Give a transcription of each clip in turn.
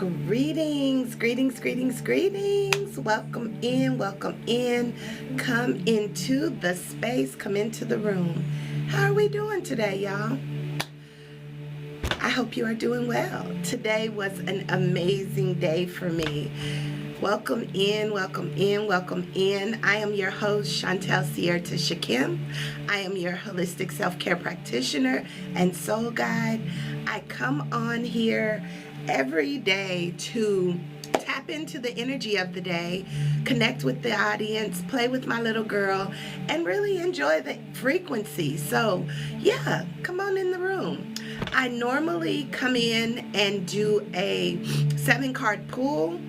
Greetings, greetings, greetings, greetings. Welcome in, welcome in. Come into the space, come into the room. How are we doing today, y'all? I hope you are doing well. Today was an amazing day for me. Welcome in, welcome in, welcome in. I am your host, Chantel Sierta Shakim. I am your holistic self-care practitioner and soul guide. I come on here every day to tap into the energy of the day, connect with the audience, play with my little girl, and really enjoy the frequency. So yeah, come on in the room. I normally come in and do a 7-card pool,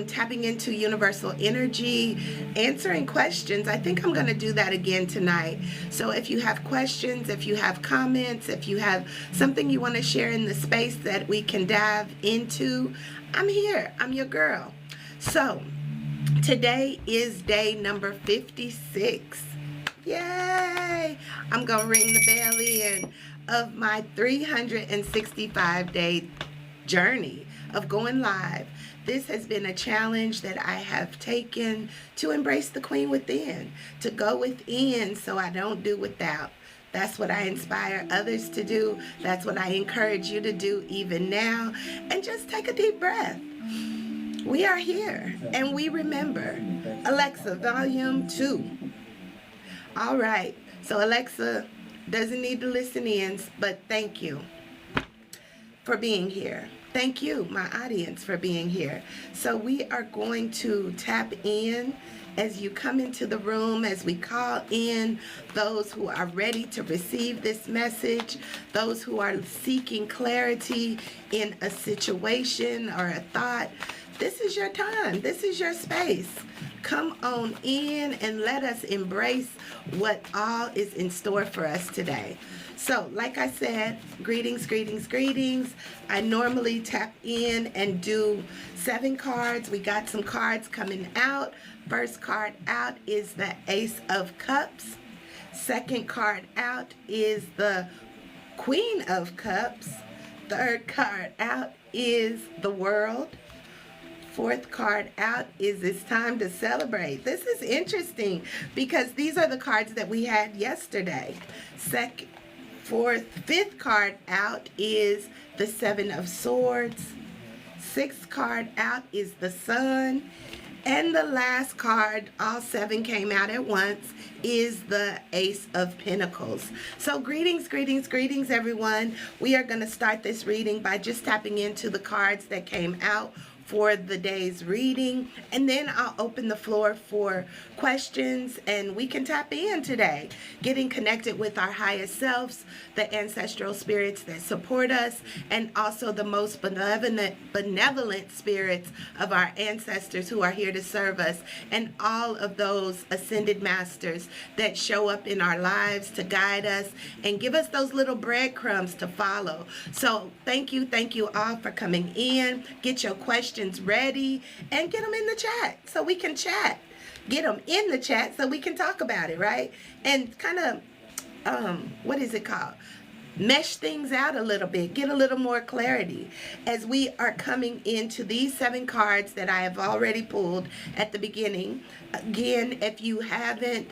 tapping into universal energy, answering questions. I think I'm going to do that again tonight. So if you have questions, if you have comments, if you have something you want to share in the space that we can dive into, I'm here. I'm your girl. So today is day number 56. Yay! I'm going to ring the bell in of my 365-day journey of going live. This has been a challenge that I have taken to embrace the queen within, to go within so I don't do without. That's what I inspire others to do. That's what I encourage you to do even now. And just take a deep breath. We are here and we remember. Alexa, volume 2. All right. So Alexa doesn't need to listen in, but thank you for being here. Thank you, my audience, for being here. So we are going to tap in as you come into the room, as we call in those who are ready to receive this message, those who are seeking clarity in a situation or a thought. This is your time. This is your space. Come on in and let us embrace what all is in store for us today. So, like I said, greetings, greetings, greetings. I normally tap in and do 7 cards. We got some cards coming out. First card out is the Ace of Cups. Second card out is the Queen of Cups. Third card out is the World. Fourth card out is It's Time to Celebrate. This is interesting because these are the cards that we had yesterday. Fifth card out is the 7 of Swords. Sixth card out is the Sun. And the last card, all 7 came out at once, is the Ace of Pentacles. So greetings, greetings, greetings, everyone. We are going to start this reading by just tapping into the cards that came out for the day's reading, and then I'll open the floor for questions and we can tap in today, getting connected with our highest selves, the ancestral spirits that support us, and also the most benevolent spirits of our ancestors who are here to serve us, and all of those ascended masters that show up in our lives to guide us and give us those little breadcrumbs to follow. So thank you all for coming in. Get your questions ready and get them in the chat so we can chat. Get them in the chat so we can talk about it, right? And kind of, what is it called? Mesh things out a little bit, get a little more clarity as we are coming into these 7 cards that I have already pulled at the beginning. Again, if you haven't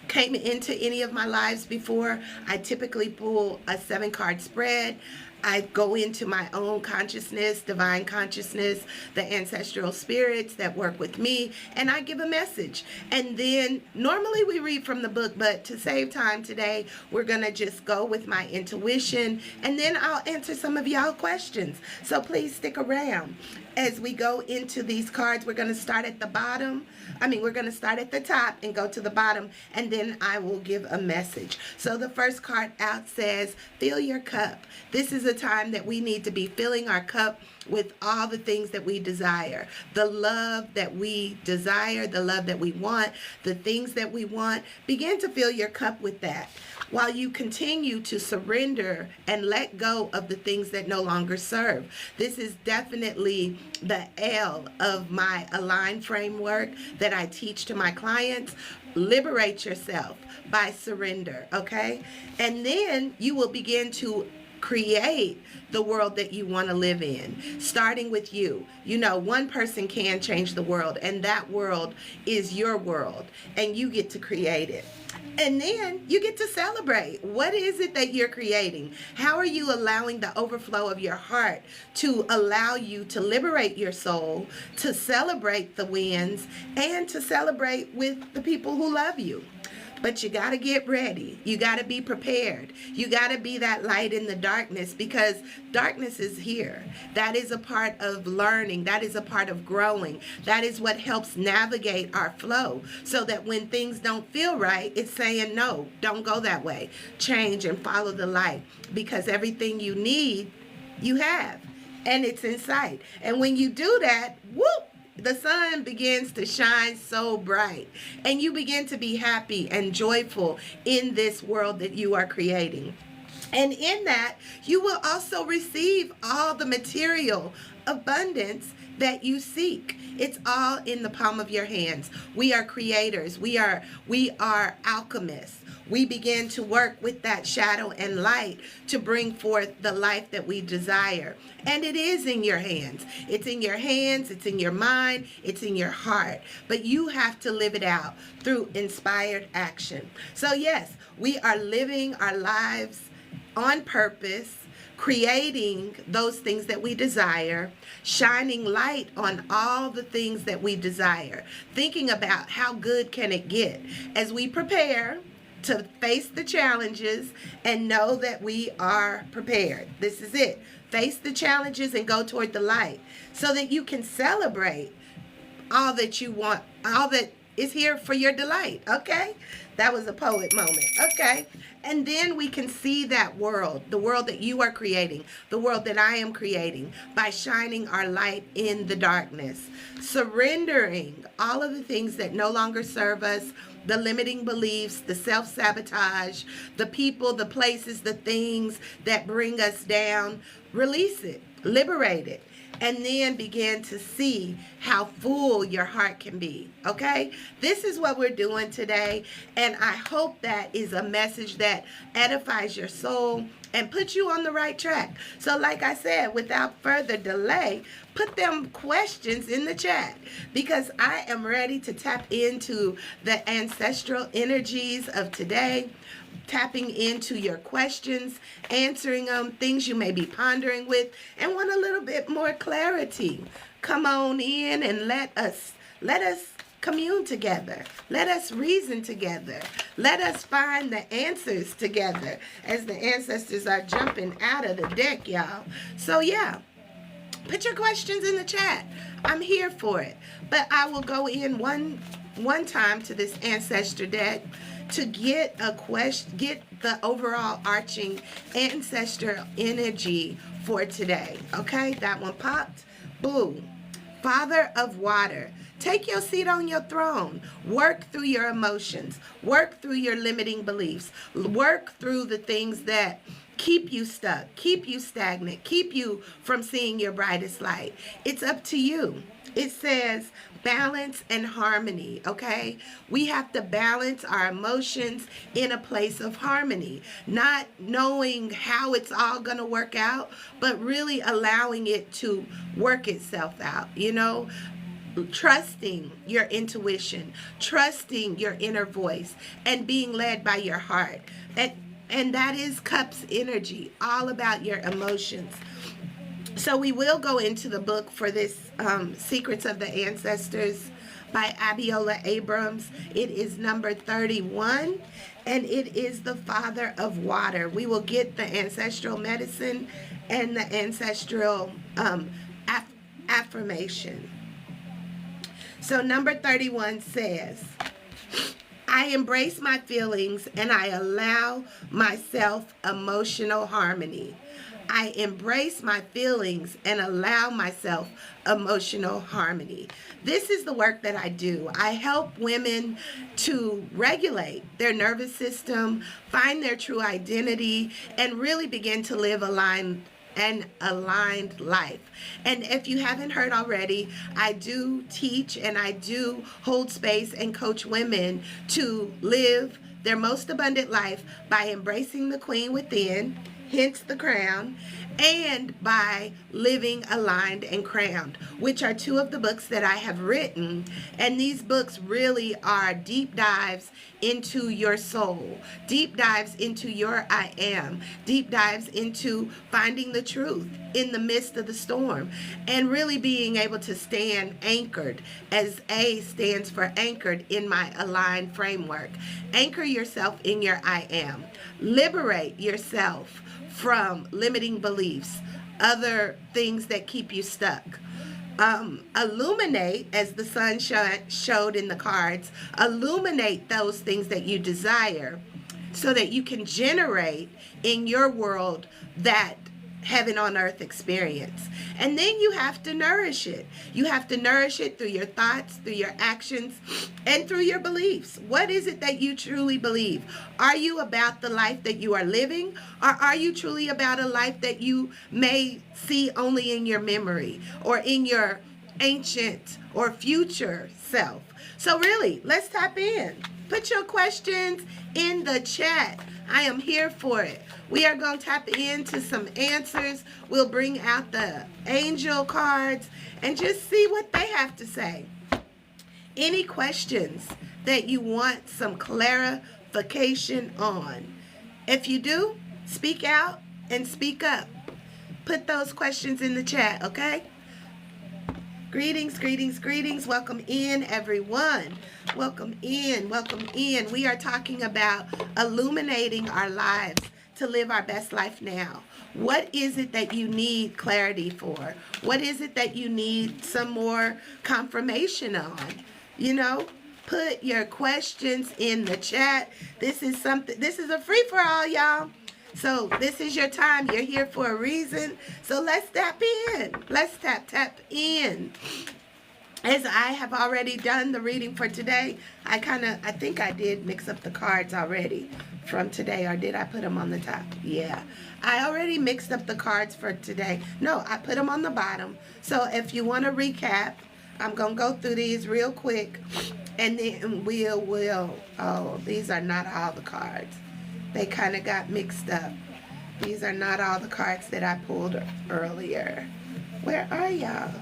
came into any of my lives before, I typically pull a 7-card spread. I go into my own consciousness, divine consciousness, the ancestral spirits that work with me, and I give a message. And then normally we read from the book, but to save time today, we're going to just go with my intuition, and then I'll answer some of y'all questions. So please stick around. As we go into these cards, we're going to start at the bottom. We're going to start at the top and go to the bottom, and then I will give a message. So the first card out says, fill your cup. This is a time that we need to be filling our cup with all the things that we desire. The love that we desire, the love that we want, the things that we want. Begin to fill your cup with that, while you continue to surrender and let go of the things that no longer serve. This is definitely the L of my Align framework that I teach to my clients. Liberate yourself by surrender, okay? And then you will begin to create the world that you want to live in, starting with you. You know, one person can change the world, and that world is your world, and you get to create it. And then you get to celebrate. What is it that you're creating? How are you allowing the overflow of your heart to allow you to liberate your soul, to celebrate the wins, and to celebrate with the people who love you? But you got to get ready. You got to be prepared. You got to be that light in the darkness, because darkness is here. That is a part of learning. That is a part of growing. That is what helps navigate our flow, so that when things don't feel right, it's saying, no, don't go that way. Change and follow the light, because everything you need, you have, and it's in sight. And when you do that, whoop, the sun begins to shine so bright, and you begin to be happy and joyful in this world that you are creating. And in that, you will also receive all the material abundance that you seek. It's all in the palm of your hands. We are creators. We are alchemists. We begin to work with that shadow and light to bring forth the life that we desire. And it is in your hands. It's in your hands. It's in your mind. It's in your heart. But you have to live it out through inspired action. So yes, we are living our lives on purpose, creating those things that we desire, shining light on all the things that we desire, thinking about how good can it get as we prepare to face the challenges and know that we are prepared. This is it. Face the challenges and go toward the light, so that you can celebrate all that you want, all that is here for your delight. Okay? That was a poet moment. Okay? And then we can see that world, the world that you are creating, the world that I am creating, by shining our light in the darkness, surrendering all of the things that no longer serve us, the limiting beliefs, the self-sabotage, the people, the places, the things that bring us down. Release it, liberate it, and then begin to see how full your heart can be. Okay? This is what we're doing today, and I hope that is a message that edifies your soul and puts you on the right track. So like I said, without further delay, put them questions in the chat, because I am ready to tap into the ancestral energies of today, tapping into your questions, answering them, things you may be pondering with, and want a little bit more clarity. Come on in and let us commune together. Let us reason together. Let us find the answers together as the ancestors are jumping out of the deck, y'all. So yeah, put your questions in the chat. I'm here for it. But I will go in one time to this ancestor deck to get the overall arching ancestral energy for today. Okay, that one popped. Boom. Father of water, take your seat on your throne. Work through your emotions. Work through your limiting beliefs. Work through the things that keep you stuck, keep you stagnant, keep you from seeing your brightest light. It's up to you. It says balance and harmony, okay? We have to balance our emotions in a place of harmony, not knowing how it's all going to work out, but really allowing it to work itself out, you know? Trusting your intuition, trusting your inner voice, and being led by your heart. And that is Cups energy, all about your emotions. So we will go into the book for this, Secrets of the Ancestors by Abiola Abrams. It is number 31, and it is the Father of Water. We will get the ancestral medicine and the ancestral affirmation. So number 31 says, I embrace my feelings and I allow myself emotional harmony. I embrace my feelings and allow myself emotional harmony. This is the work that I do. I help women to regulate their nervous system, find their true identity, and really begin to live an aligned life. And if you haven't heard already, I do teach and I do hold space and coach women to live their most abundant life by embracing the queen within, hence the crown, and by Living Aligned and Crowned, which are two of the books that I have written. And these books really are deep dives into your soul, deep dives into your I am, deep dives into finding the truth in the midst of the storm, and really being able to stand anchored, as A stands for anchored in my aligned framework. Anchor yourself in your I am. Liberate yourself from limiting beliefs, other things that keep you stuck. Illuminate, as the sun showed in the cards, illuminate those things that you desire so that you can generate in your world that heaven on earth experience. And then you have to nourish it. You have to nourish it through your thoughts, through your actions, and through your beliefs. What is it that you truly believe? Are you about the life that you are living, or are you truly about a life that you may see only in your memory or in your ancient or future self? So really, let's tap in. Put your questions in the chat. I am here for it. We are going to tap into some answers. We'll bring out the angel cards and just see what they have to say. Any questions that you want some clarification on? If you do, speak out and speak up. Put those questions in the chat, okay? Greetings, greetings, greetings. Welcome in, everyone. Welcome in, welcome in. We are talking about illuminating our lives to live our best life now. What is it that you need clarity for? What is it that you need some more confirmation on? You know, put your questions in the chat. This is a free for all, y'all. So this is your time. You're here for a reason. So let's tap in. Let's tap in. As I have already done the reading for today, I think I did mix up the cards already from today, or did I put them on the top? Yeah, I already mixed up the cards for today. No, I put them on the bottom. So if you want to recap, I'm going to go through these real quick, and then oh, these are not all the cards. They kind of got mixed up. These are not all the cards that I pulled earlier. Where are y'all?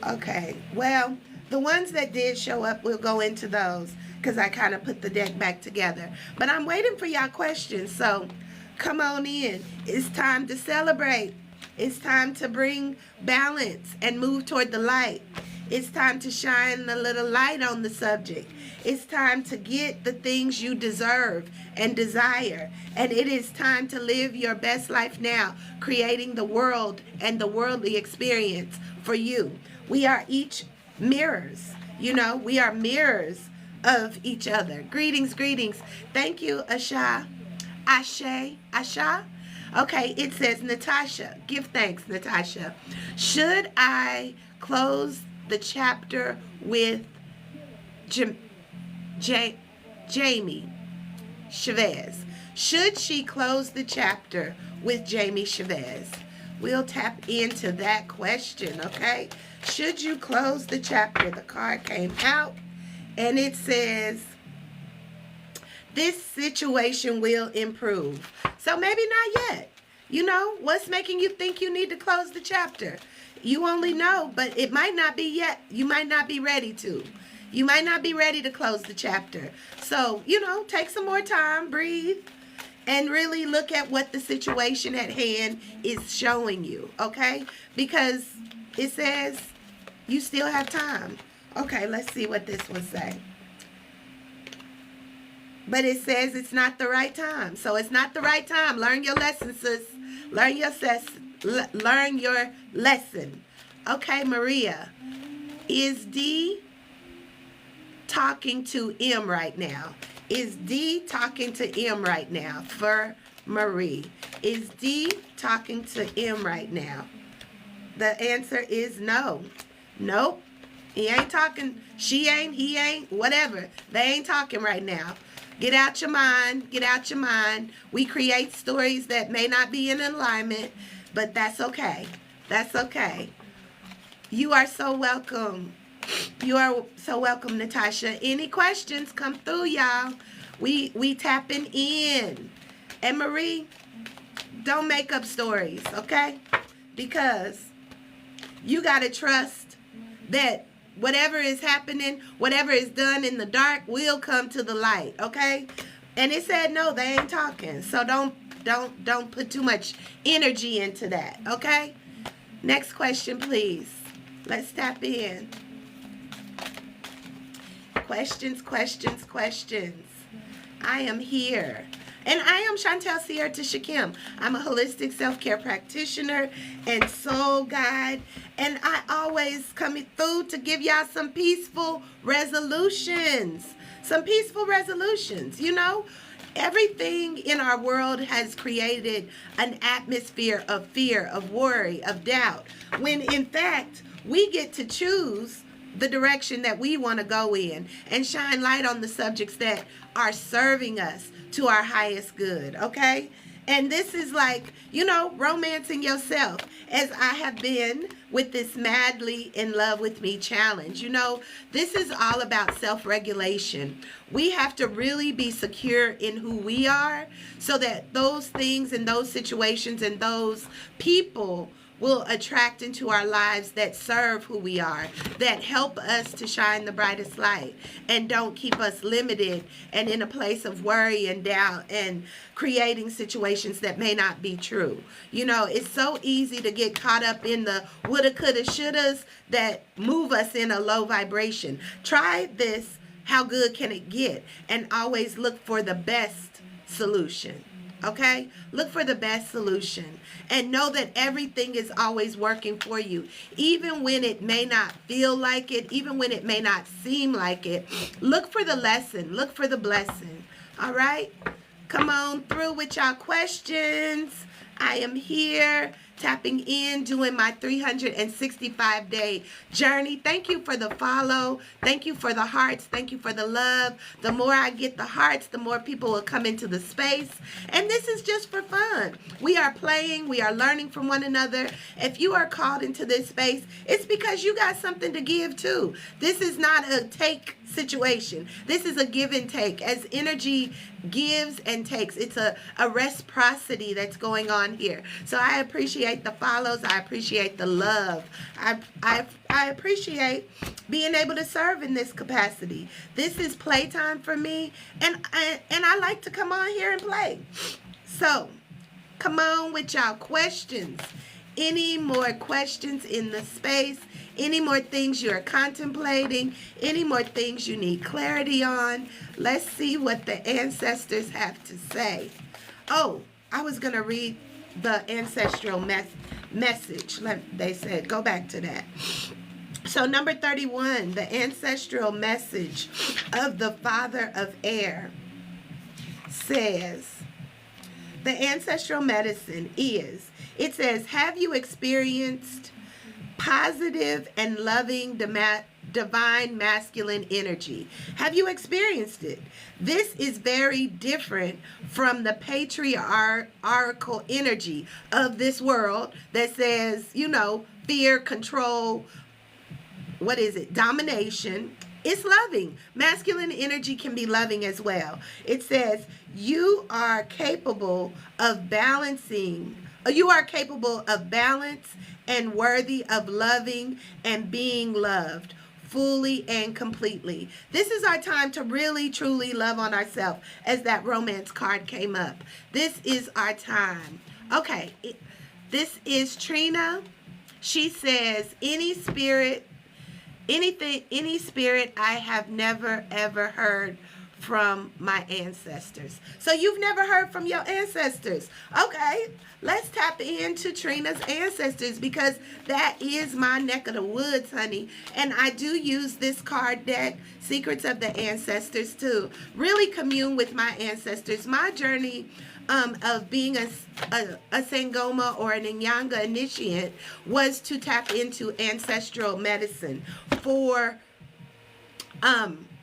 Okay, well, the ones that did show up, we'll go into those because I kind of put the deck back together. But I'm waiting for y'all questions, so come on in. It's time to celebrate. It's time to bring balance and move toward the light. It's time to shine a little light on the subject. It's time to get the things you deserve and desire. And it is time to live your best life now, creating the world and the worldly experience for you. We are each mirrors. You know, we are mirrors of each other. Greetings, greetings. Thank you, Asha. Asha. Okay, it says, Natasha. Give thanks, Natasha. Should I close the chapter with Jamie Chavez? Should she close the chapter with Jamie Chavez? We'll tap into that question, okay? Should you close the chapter? The card came out and it says, this situation will improve. So maybe not yet. You know, what's making you think you need to close the chapter? You only know, but it might not be yet. You might not be ready to. You might not be ready to close the chapter. So, you know, take some more time, breathe, and really look at what the situation at hand is showing you, okay? Because it says you still have time. Okay, let's see what this one says. But it says it's not the right time. So it's not the right time. Learn your lesson, sis. Learn your lesson. Okay, Maria. Is D talking to M right now? Is D talking to M right now for Marie? Is D talking to M right now? The answer is no. Nope. He ain't talking. She ain't. He ain't. Whatever. They ain't talking right now. Get out your mind. Get out your mind. We create stories that may not be in alignment, but that's okay. That's okay. You are so welcome. You are so welcome, Natasha. Any questions, come through, y'all. We tapping in. And Marie, don't make up stories, okay? Because you got to trust that whatever is happening, whatever is done in the dark will come to the light, okay? And it said no, they ain't talking. So don't put too much energy into that, okay? Next question, please. Let's tap in. Questions, questions, questions. I am here. And I am Chantel Sierra Tishakim. I'm a holistic self-care practitioner and soul guide. And I always come through to give y'all some peaceful resolutions. Some peaceful resolutions, you know. Everything in our world has created an atmosphere of fear, of worry, of doubt. When in fact, we get to choose the direction that we want to go in and shine light on the subjects that are serving us to our highest good, okay? And this is like, you know, romancing yourself, as I have been with this Madly in Love with Me challenge. You know, this is all about self-regulation. We have to really be secure in who we are so that those things and those situations and those people will attract into our lives that serve who we are, that help us to shine the brightest light and don't keep us limited and in a place of worry and doubt and creating situations that may not be true. You know, it's so easy to get caught up in the woulda, coulda, shouldas that move us in a low vibration. Try this, how good can it get? And always look for the best solution. Okay? Look for the best solution and know that everything is always working for you. Even when it may not feel like it, even when it may not seem like it, look for the lesson. Look for the blessing. All right? Come on through with y'all questions. I am here tapping in, doing my 365-day journey. Thank you for the follow. Thank you for the hearts. Thank you for the love. The more I get the hearts, the more people will come into the space. And this is just for fun. We are playing. We are learning from one another. If you are called into this space, it's because you got something to give too. This is not a take situation. This is a give and take. As energy gives and takes, it's a reciprocity that's going on here. So I appreciate the follows. I appreciate the love. I appreciate being able to serve in this capacity. This is playtime for me, and I like to come on here and play. So come on with y'all questions. Any more questions in the space? Any more things you're contemplating? Any more things you need clarity on? Let's see what the ancestors have to say. Oh, I was going to read the ancestral message. They said, go back to that. So number 31, the ancestral message of the Father of Air says, the ancestral medicine is, it says, have you experienced positive and loving divine masculine energy? Have you experienced it? This is very different from the patriarchal energy of this world that says, you know, fear, control, what is it? Domination. It's loving. Masculine energy can be loving as well. It says, you are capable of balancing. You are capable of balance and worthy of loving and being loved fully and completely. This is our time to really, truly love on ourselves, as that romance card came up. This is our time. Okay, this is Trina. She says, any spirit I have never, ever heard from my ancestors. So you've never heard from your ancestors. Okay, let's tap into Trina's ancestors, because that is my neck of the woods, honey. And I do use this card deck, Secrets of the Ancestors, to really commune with my ancestors. My journey of being a Sangoma or an Inyanga initiate was to tap into ancestral medicine for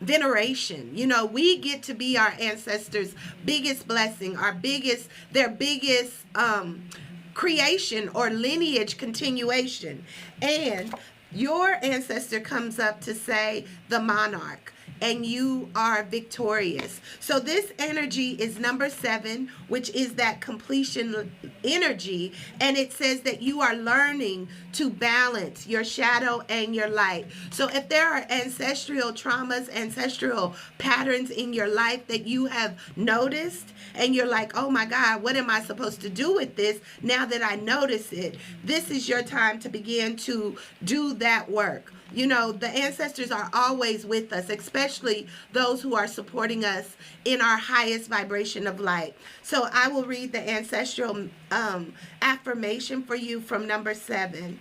veneration. You know, we get to be our ancestors' biggest blessing, their biggest creation or lineage continuation. And your ancestor comes up to say the monarch. and you are victorious. So this energy is number 7, which is that completion energy. And it says that you are learning to balance your shadow and your light. So if there are ancestral traumas, ancestral patterns in your life that you have noticed, and you're like, oh my God, what am I supposed to do with this now that I notice it? This is your time to begin to do that work. You know, the ancestors are always with us, especially those who are supporting us in our highest vibration of light. So I will read the ancestral affirmation for you from number 7.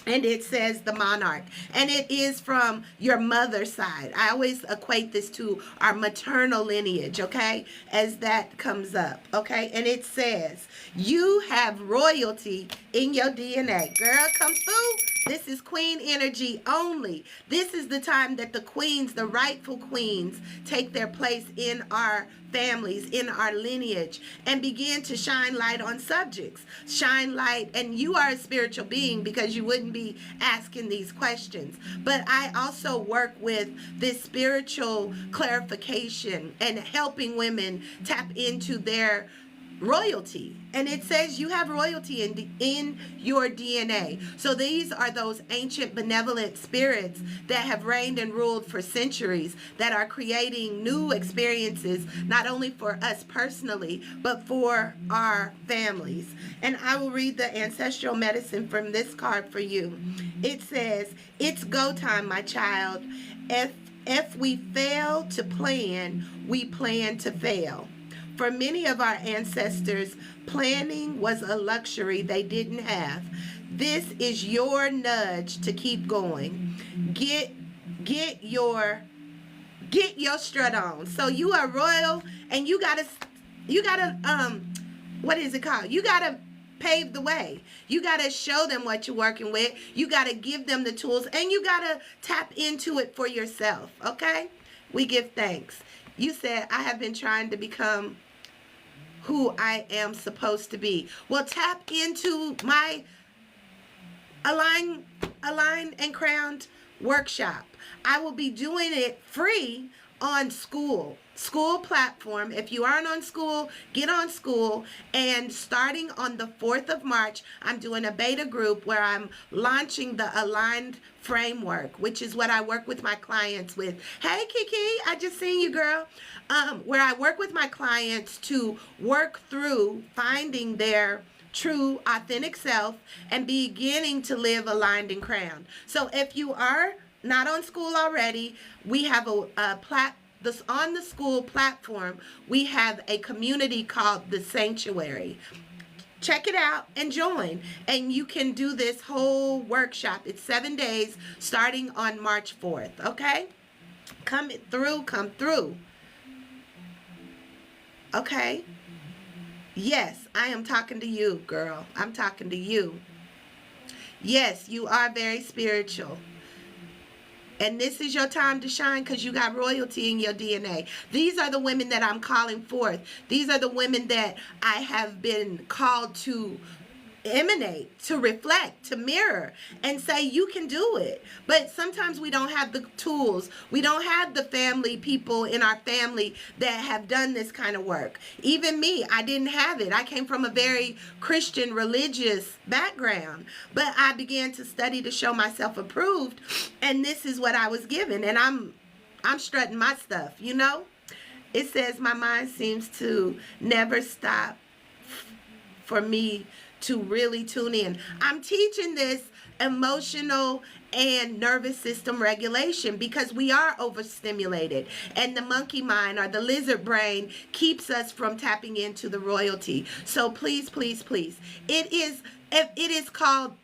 And it says the monarch, and it is from your mother's side. I always equate this to our maternal lineage, okay, as that comes up, okay? And it says, you have royalty in your DNA. Girl, come through. This is queen energy only. This is the time that the queens, the rightful queens, take their place in our families, in our lineage, and begin to shine light on subjects. Shine light, and you are a spiritual being because you wouldn't be asking these questions. But I also work with this spiritual clarification and helping women tap into their royalty. And it says you have royalty in your DNA. So these are those ancient benevolent spirits that have reigned and ruled for centuries, that are creating new experiences, not only for us personally, but for our families. And I will read the ancestral medicine from this card for you. It says, it's go time, my child. If we fail to plan, we plan to fail. For many of our ancestors, planning was a luxury they didn't have. This is your nudge to keep going. Get your strut on. So you are royal, and you gotta what is it called? You gotta pave the way. You gotta show them what you're working with. You gotta give them the tools, and you gotta tap into it for yourself. Okay? We give thanks. You said, I have been trying to become who I am supposed to be. Well, tap into my Align and Crowned workshop. I will be doing it free on School platform. If you aren't on School, get on School. And starting on the 4th of March, I'm doing a beta group where I'm launching the Aligned framework, which is what I work with my clients with. Hey, Kiki, I just seen you, girl. Where I work with my clients to work through finding their true, authentic self and beginning to live aligned and crowned. So if you are not on School already, we have on the School platform, we have a community called The Sanctuary. Check it out and join. And you can do this whole workshop. It's 7 days starting on March 4th, okay? Come through. Okay? Yes, I am talking to you, girl. I'm talking to you. Yes, you are very spiritual. And this is your time to shine because you got royalty in your DNA. These are the women that I'm calling forth. These are the women that I have been called to emanate, to reflect, to mirror, and say you can do it. But sometimes we don't have the tools. We don't have the family people in our family that have done this kind of work. Even me, I didn't have it. I came from a very Christian religious background, but I began to study to show myself approved, and this is what I was given, and I'm strutting my stuff, you know? It says my mind seems to never stop for me to really tune in. I'm teaching this emotional and nervous system regulation because we are overstimulated, and the monkey mind or the lizard brain keeps us from tapping into the royalty. So please, please, please. It is called,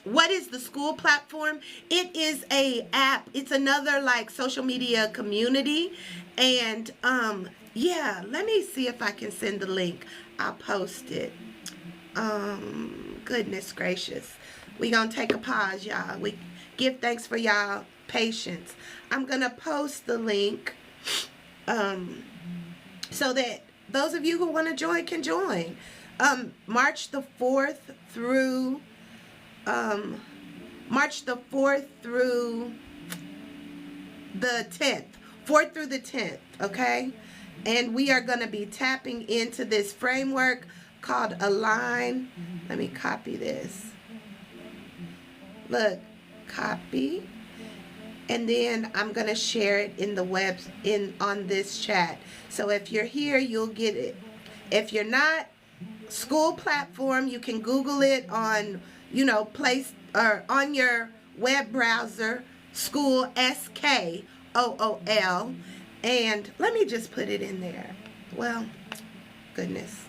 what is the School platform? It is a app. It's another like social media community. And yeah, let me see if I can send the link. I'll post it. Goodness gracious. We gonna take a pause, y'all. We give thanks for y'all patience. I'm gonna post the link so that those of you who want to join can join. March the 4th through the 10th, 4th through the 10th, okay? And we are going to be tapping into this framework called Align. Let me copy this. Look, copy. And then I'm going to share it in the web on this chat. So if you're here, you'll get it. If you're not, school platform, you can Google it on, place or on your web browser, school, SKOOL. And let me just put it in there. Well, goodness.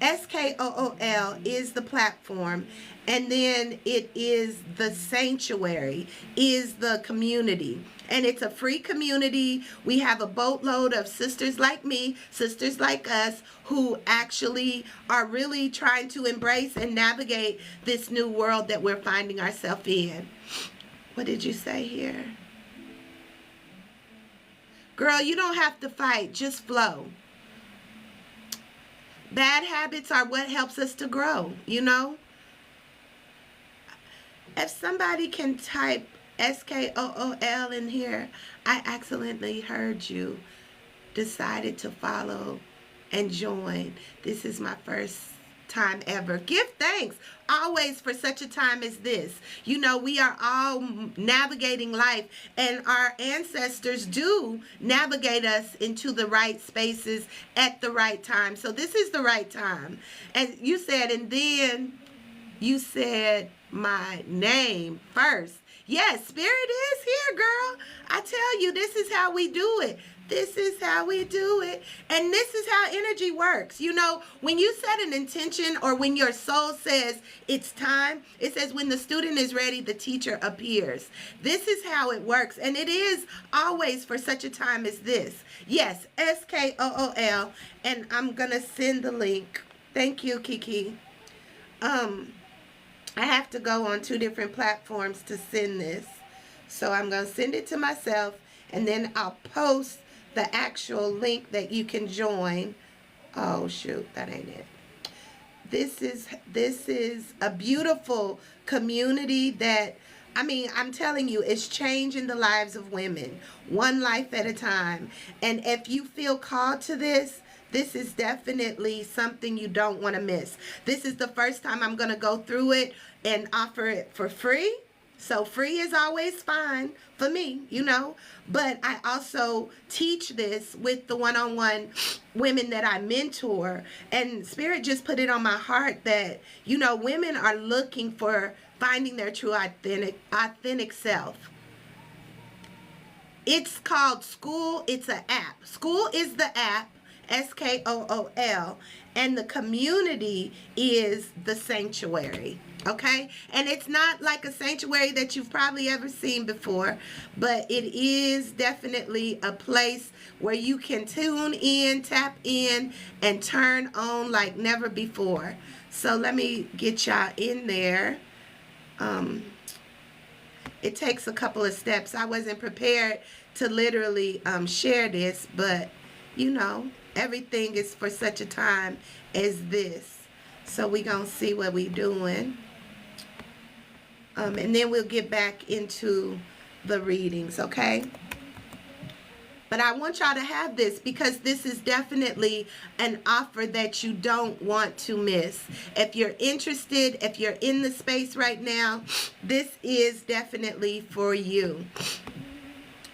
SKOOL is the platform, and then it is the sanctuary, is the community. And it's a free community. We have a boatload of sisters like me, sisters like us, who actually are really trying to embrace and navigate this new world that we're finding ourselves in. What did you say here? Girl, you don't have to fight, just flow. Bad habits are what helps us to grow, If somebody can type SKOOL in here, I accidentally heard you, decided to follow and join. This is my first time ever. Give thanks always for such a time as this. We are all navigating life, and our ancestors do navigate us into the right spaces at the right time. So this is the right time. And you said, and then you said my name first. Yes, Spirit is here, girl. I tell you, this is how we do it. This is how we do it. And this is how energy works. When you set an intention, or when your soul says it's time, it says when the student is ready, the teacher appears. This is how it works. And it is always for such a time as this. Yes, SKOOL. And I'm going to send the link. Thank you, Kiki. I have to go on 2 different platforms to send this. So I'm going to send it to myself, and then I'll post the actual link that you can join. Oh, shoot, that ain't it. This is a beautiful community that, I'm telling you, it's changing the lives of women, one life at a time. And if you feel called to this is definitely something you don't want to miss. This is the first time I'm going to go through it and offer it for free. So free is always fine for me, But I also teach this with the one-on-one women that I mentor. And Spirit just put it on my heart that, women are looking for finding their true authentic self. It's called School. It's an app. School is the app. SKOOL, and the community is the sanctuary, okay? And it's not like a sanctuary that you've probably ever seen before, but it is definitely a place where you can tune in, tap in, and turn on like never before. So let me get y'all in there. It takes a couple of steps. I wasn't prepared to literally share this, but everything is for such a time as this. So we're going to see what we're doing. And then we'll get back into the readings, okay? But I want y'all to have this, because this is definitely an offer that you don't want to miss. If you're interested, if you're in the space right now, this is definitely for you.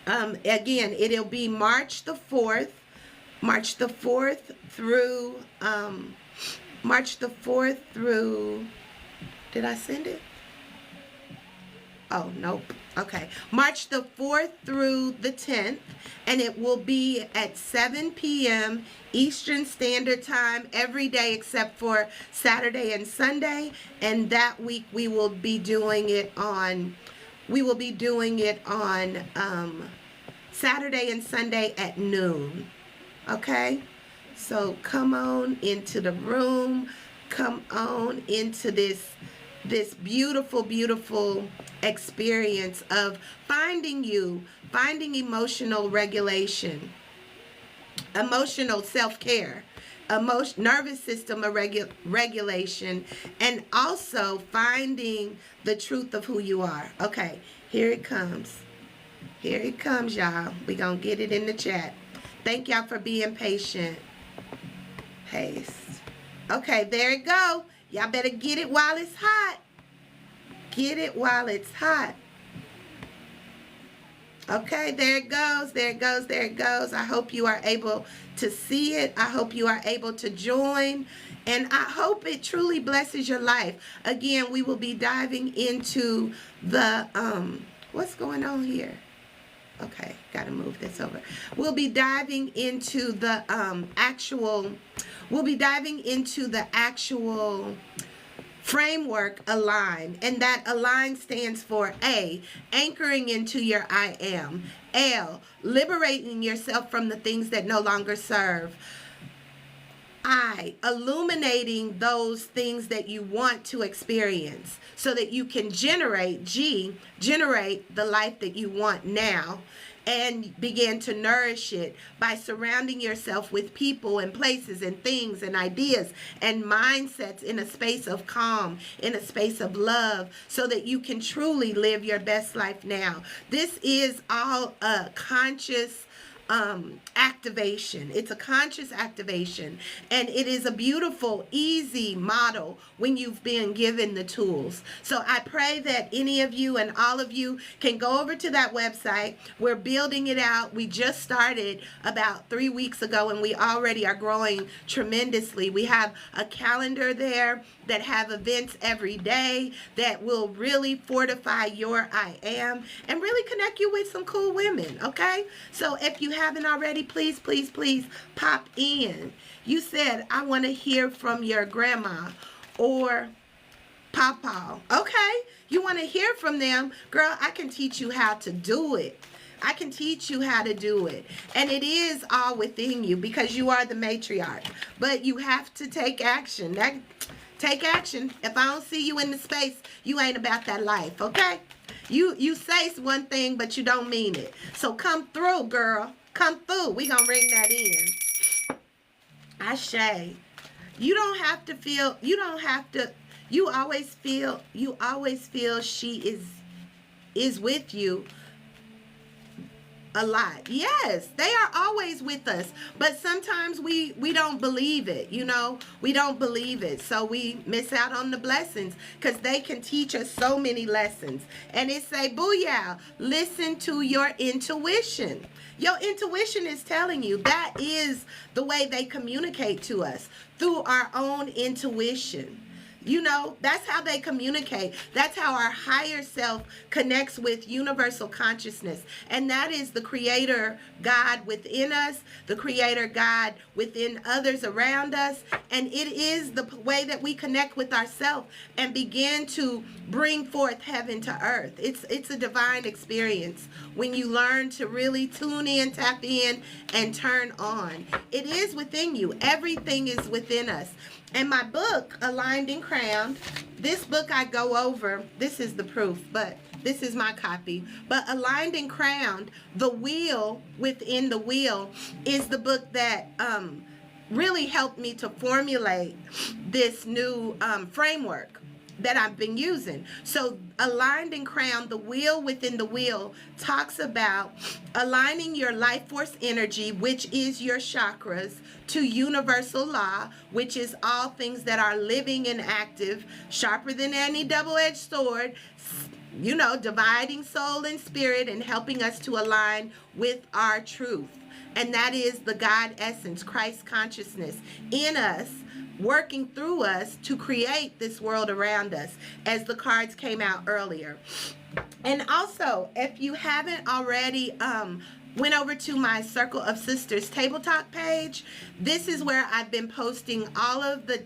Again, it'll be March the 4th through, did I send it? Oh, nope. Okay. March the 4th through the 10th, and it will be at 7 p.m. Eastern Standard Time every day except for Saturday and Sunday. And that week we will be doing it on Saturday and Sunday at noon. Okay? So come on into the room. Come on into this beautiful, beautiful experience of finding emotional regulation, emotional self-care, nervous system regulation, and also finding the truth of who you are. Okay, here it comes. Here it comes, y'all. We gonna get it in the chat. Thank y'all for being patient. Paste. Okay, there it go. Y'all better get it while it's hot. Get it while it's hot. Okay, there it goes, there it goes, there it goes. I hope you are able to see it. I hope you are able to join. And I hope it truly blesses your life. Again, we will be diving into the, what's going on here? Okay, got to move this over. We'll be diving into the actual framework, Align. And that Align stands for A, anchoring into your I am. L, liberating yourself from the things that no longer serve. I, illuminating those things that you want to experience so that you can generate. G, generate the life that you want now and begin to nourish it by surrounding yourself with people and places and things and ideas and mindsets in a space of calm, in a space of love, so that you can truly live your best life now. This is all a conscious activation. It's a conscious activation, and it is a beautiful, easy model when you've been given the tools. So I pray that any of you and all of you can go over to that website. We're building it out. We just started about 3 weeks ago, and we already are growing tremendously. We have a calendar there that have events every day that will really fortify your I am and really connect you with some cool women, okay? So if you haven't already, please, please, please pop in. You said, I want to hear from your grandma or papa. Okay, you want to hear from them. Girl, I can teach you how to do it. I can teach you how to do it. And it is all within you because you are the matriarch. But you have to take action. Take action. If I don't see you in the space, you ain't about that life, okay? You say one thing, but you don't mean it. So come through, girl. Come through. We gonna ring that in. Ashe. You don't have to feel, you always feel she is with you a lot. Yes, they are always with us, but sometimes we don't believe it, you know. We don't believe it, so we miss out on the blessings because they can teach us so many lessons. And it say, booyah, listen to your intuition. Your intuition is telling you. That is the way they communicate to us, through our own intuition. You know, that's how they communicate. That's how our higher self connects with universal consciousness. And that is the creator God within us, the creator God within others around us. And it is the way that we connect with ourselves and begin to bring forth heaven to earth. It's a divine experience when you learn to really tune in, tap in, and turn on. It is within you. Everything is within us. And my book, Aligned and Crowned, this book I go over, this is the proof, but this is my copy. But Aligned and Crowned, the wheel within the wheel, is the book that really helped me to formulate this new framework that I've been using. So Aligned and Crowned, the wheel within the wheel, talks about aligning your life force energy, which is your chakras, to universal law, which is all things that are living and active, sharper than any double-edged sword, you know, dividing soul and spirit and helping us to align with our truth. And that is the God essence, Christ consciousness in us, working through us to create this world around us, as the cards came out earlier. And also, if you haven't already went over to my Circle of Sisters Table Talk page, this is where I've been posting all of the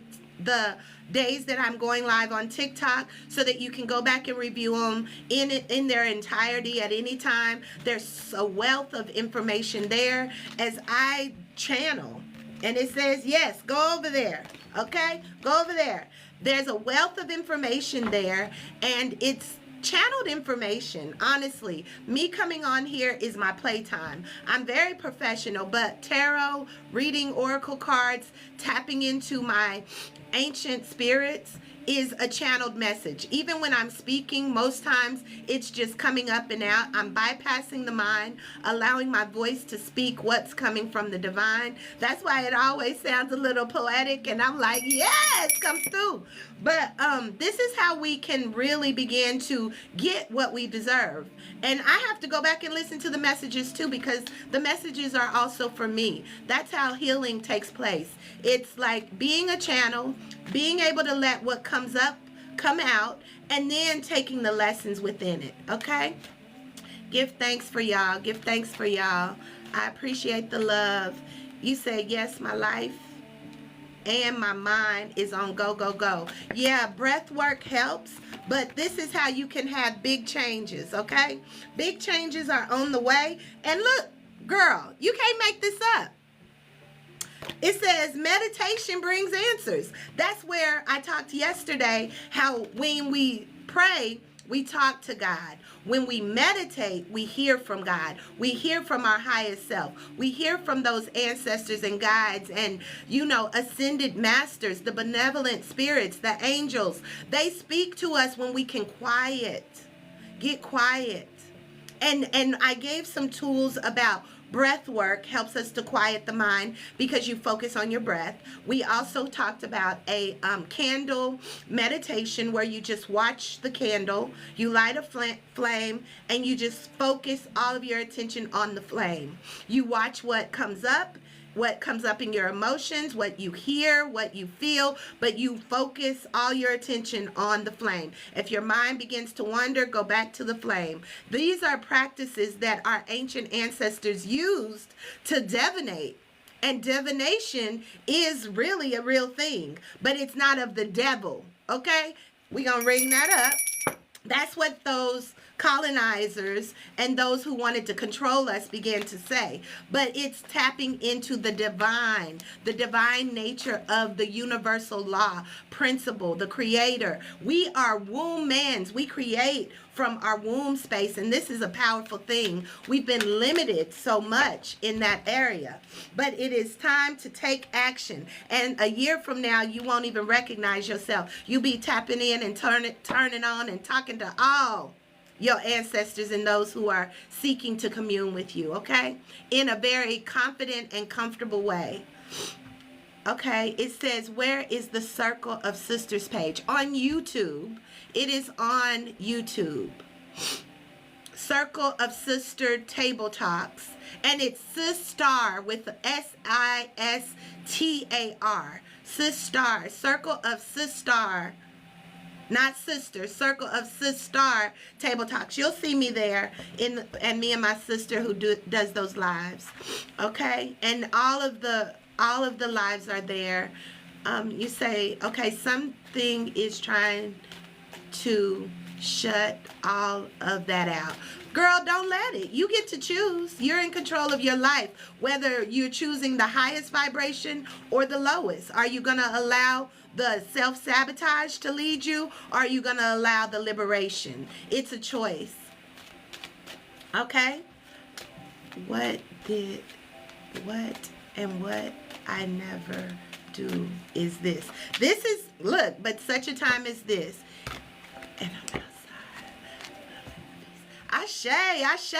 days that I'm going live on TikTok, so that you can go back and review them in their entirety at any time. There's a wealth of information there as I channel. And it says, yes, go over there. Okay? Go over there. There's a wealth of information there, and it's channeled information. Honestly, me coming on here is my playtime. I'm very professional, but tarot, reading oracle cards, tapping into my ancient spirits is a channeled message. Even when I'm speaking, most times it's just coming up and out. I'm bypassing the mind, allowing my voice to speak what's coming from the divine. That's why it always sounds a little poetic, and I'm like, yes, come through. But this is how we can really begin to get what we deserve. And I have to go back and listen to the messages too, because the messages are also for me. That's how healing takes place. It's like being a channel, being able to let what comes up come out, and then taking the lessons within it. Okay? Give thanks for y'all. Give thanks for y'all. I appreciate the love. You said, yes, my life and my mind is on go, go, go. Yeah, breath work helps, but this is how you can have big changes, okay? Big changes are on the way. And look, girl, you can't make this up. It says meditation brings answers. That's where I talked yesterday how when we pray, we talk to God. When we meditate, we hear from God. We hear from our highest self. We hear from those ancestors and guides and, you know, ascended masters, the benevolent spirits, the angels. They speak to us when we can get quiet. And I gave some tools about breath work helps us to quiet the mind because you focus on your breath. We also talked about a candle meditation where you just watch the candle, you light a flame, and you just focus all of your attention on the flame. You watch what comes up in your emotions, what you hear, what you feel, but you focus all your attention on the flame. If your mind begins to wander, go back to the flame. These are practices that our ancient ancestors used to divinate. And divination is really a real thing, but it's not of the devil, okay? We're going to ring that up. That's what those colonizers and those who wanted to control us began to say. But it's tapping into the divine nature of the universal law, principle, the creator. We are womb mans. We create from our womb space, and this is a powerful thing. We've been limited so much in that area, but it is time to take action. And a year from now, you won't even recognize yourself. You'll be tapping in and turning on and talking to all your ancestors and those who are seeking to commune with you, okay? In a very confident and comfortable way. Okay, it says, where is the Circle of Sisters page? On YouTube. It is on YouTube. Circle of Sister Table Talks. And it's Sistar with S-I-S-T-A-R. Sistar. Circle of Sistar. Not sister, Circle of Sistar Table Talks. You'll see me there, and me and my sister who does those lives. Okay, and all of the lives are there. You say, okay, something is trying to shut all of that out. Girl, don't let it. You get to choose. You're in control of your life, whether you're choosing the highest vibration or the lowest. Are you going to allow the self-sabotage to lead you, or are you going to allow the liberation? It's a choice. Okay? What I never do is this. This is, look, but such a time as this. And I'm outside. Ashe,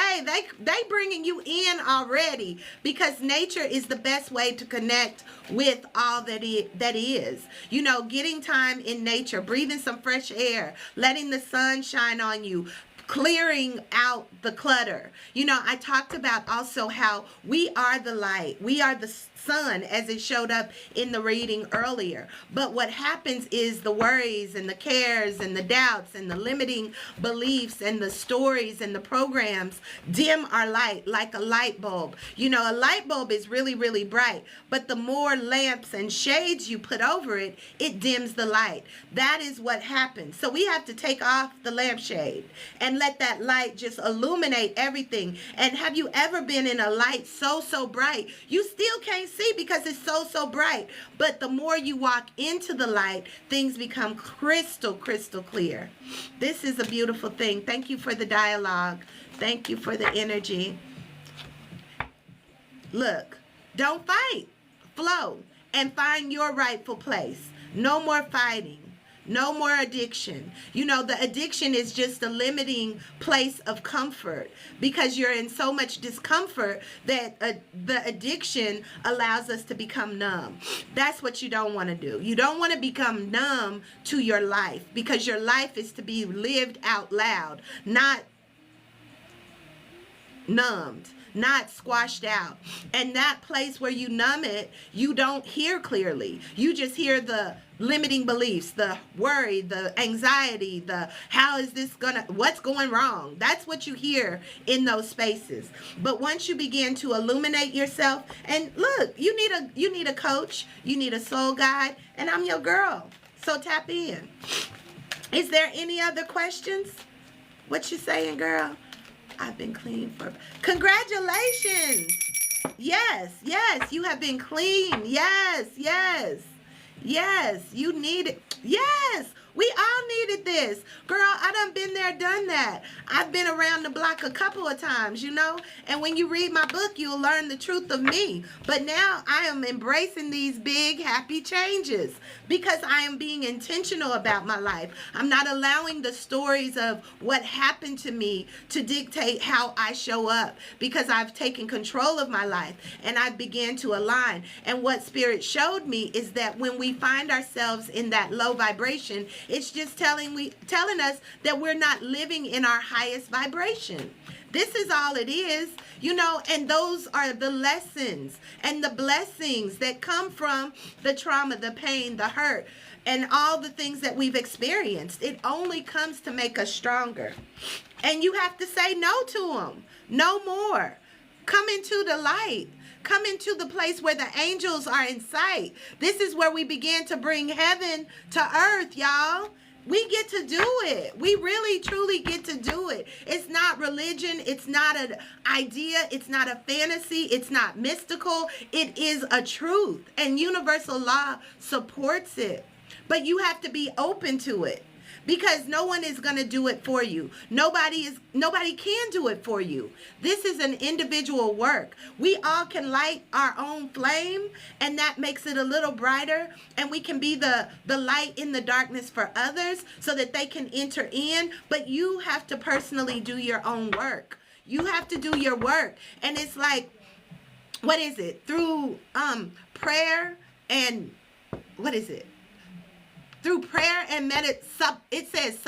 they bringing you in already, because nature is the best way to connect with all that is. You know, getting time in nature, breathing some fresh air, letting the sun shine on you, clearing out the clutter. You know, I talked about also how we are the light. We are the sun, as it showed up in the reading earlier. But what happens is the worries and the cares and the doubts and the limiting beliefs and the stories and the programs dim our light like a light bulb. You know, a light bulb is really, really bright, but the more lamps and shades you put over it, it dims the light. That is what happens. So we have to take off the lampshade and let that light just illuminate everything. And have you ever been in a light so bright you still can't see because it's so bright? But the more you walk into the light, things become crystal clear. This is a beautiful thing. Thank you for the dialogue. Thank you for the energy. Look, don't fight. Flow and find your rightful place. No more fighting. No more addiction. You know, the addiction is just a limiting place of comfort because you're in so much discomfort that the addiction allows us to become numb. That's what you don't want to do. You don't want to become numb to your life because your life is to be lived out loud, not numbed, not squashed out. And that place where you numb it, you don't hear clearly. You just hear the limiting beliefs, the worry, the anxiety, the how is this gonna, what's going wrong? That's what you hear in those spaces. But once you begin to illuminate yourself, and look, you need a coach, you need a soul guide, and I'm your girl. So tap in. Is there any other questions? What you saying, girl? I've been clean for... Congratulations. Yes, you have been clean. Yes, you need it. Yes, we all needed this. Girl, I done been there, done that. I've been around the block a couple of times, you know. And when you read my book, you'll learn the truth of me. But now I am embracing these big, happy changes because I am being intentional about my life. I'm not allowing the stories of what happened to me to dictate how I show up because I've taken control of my life and I began to align. And what Spirit showed me is that when we find ourselves in that low vibration, it's just telling us that we're not living in our highest vibration. This is all it is, you know, and those are the lessons and the blessings that come from the trauma, the pain, the hurt, and all the things that we've experienced. It only comes to make us stronger. And you have to say no to them. No more. Come into the light. Come into the place where the angels are in sight. This is where we begin to bring heaven to earth, y'all. We get to do it. We really, truly get to do it. It's not religion. It's not an idea. It's not a fantasy. It's not mystical. It is a truth. And universal law supports it. But you have to be open to it. Because no one is going to do it for you. Nobody can do it for you. This is an individual work. We all can light our own flame, and that makes it a little brighter, and we can be the light in the darkness for others so that they can enter in, but you have to personally do your own work. You have to do your work. And it's like, what is it? Through prayer and, what is it? Through prayer and it says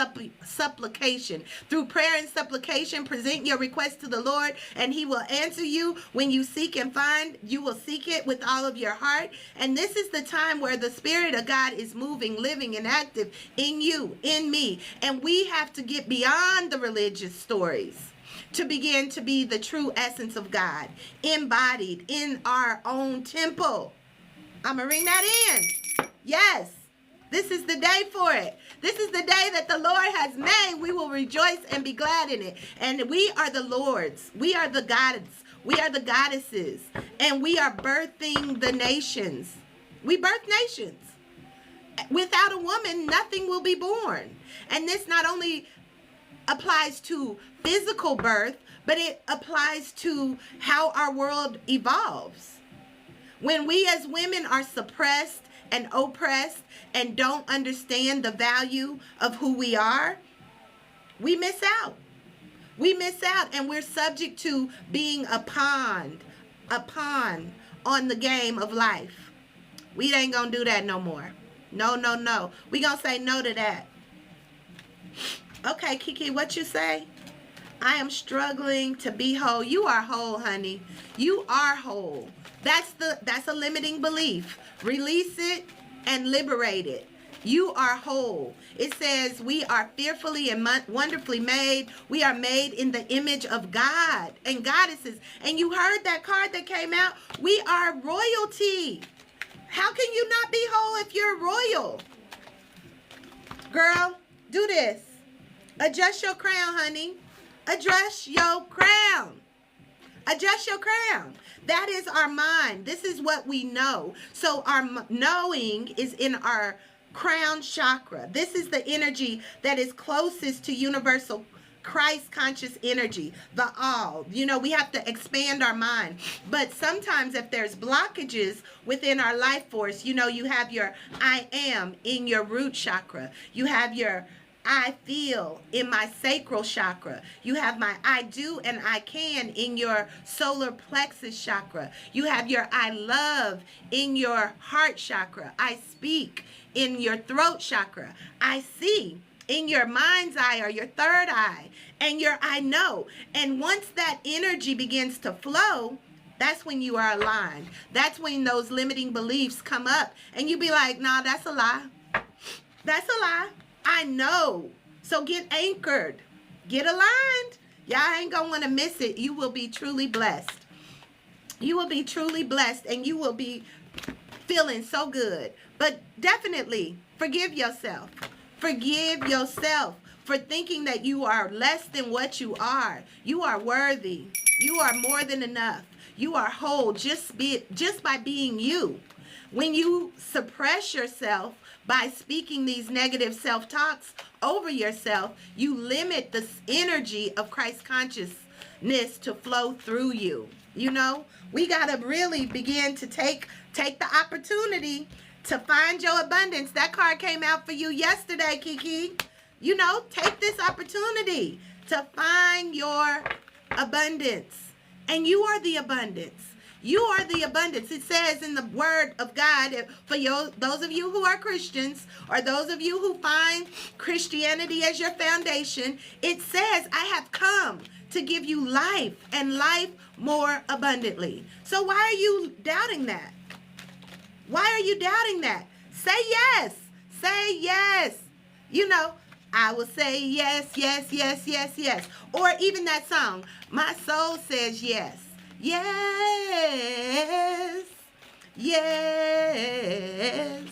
supplication. Through prayer and supplication, present your request to the Lord, and he will answer you. When you seek and find, you will seek it with all of your heart. And this is the time where the Spirit of God is moving, living, and active in you, in me. And we have to get beyond the religious stories to begin to be the true essence of God, embodied in our own temple. I'm going to ring that in. Yes. This is the day for it. This is the day that the Lord has made. We will rejoice and be glad in it. And we are the Lord's. We are the gods. We are the goddesses. And we are birthing the nations. We birth nations. Without a woman, nothing will be born. And this not only applies to physical birth, but it applies to how our world evolves. When we as women are suppressed and oppressed and don't understand the value of who we are, we miss out. We miss out, and we're subject to being a pawn on the game of life. We ain't gonna do that no more. No. We gonna say no to that. Okay, Kiki, what you say? I am struggling to be whole. You are whole, honey. You are whole. That's a limiting belief. Release it and liberate it. You are whole. It says we are fearfully and wonderfully made. We are made in the image of God and goddesses. And you heard that card that came out? We are royalty. How can you not be whole if you're royal? Girl, do this. Adjust your crown, honey. Adjust your crown. Adjust your crown. That is our mind. This is what we know. So our knowing is in our crown chakra. This is the energy that is closest to universal Christ conscious energy, the all. You know, we have to expand our mind. But sometimes if there's blockages within our life force, you know, you have your I am in your root chakra. You have your I feel in my sacral chakra. You have my I do and I can in your solar plexus chakra. You have your I love in your heart chakra. I speak in your throat chakra. I see in your mind's eye or your third eye, and your I know. And once that energy begins to flow, that's when you are aligned. That's when those limiting beliefs come up and you be like, nah, that's a lie. That's a lie. I know. So get anchored. Get aligned. Y'all ain't gonna want to miss it. You will be truly blessed. You will be truly blessed and you will be feeling so good. But definitely forgive yourself. Forgive yourself for thinking that you are less than what you are. You are worthy. You are more than enough. You are whole just by being you. When you suppress yourself by speaking these negative self-talks over yourself, you limit the energy of Christ consciousness to flow through you. You know, we got to really begin to take the opportunity to find your abundance. That card came out for you yesterday, Kiki. You know, take this opportunity to find your abundance. And you are the abundance. You are the abundance. It says in the word of God, for those of you who are Christians, or those of you who find Christianity as your foundation, it says, I have come to give you life and life more abundantly. So why are you doubting that? Why are you doubting that? Say yes. Say yes. You know, I will say yes, yes, yes, yes, yes. Or even that song, my soul says yes. Yes. Yes.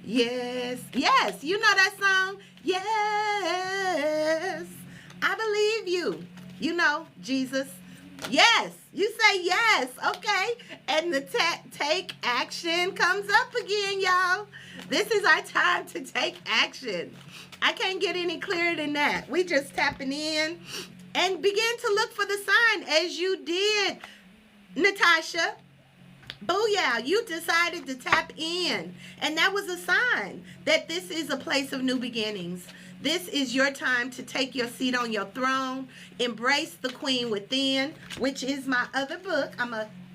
Yes. Yes. You know that song? Yes. I believe you. You know, Jesus. Yes. You say yes. Okay. And the take action comes up again, y'all. This is our time to take action. I can't get any clearer than that. We just tapping in and begin to look for the sign as you did, Natasha. Booyah, you decided to tap in. And that was a sign that this is a place of new beginnings. This is your time to take your seat on your throne. Embrace the Queen Within, which is my other book.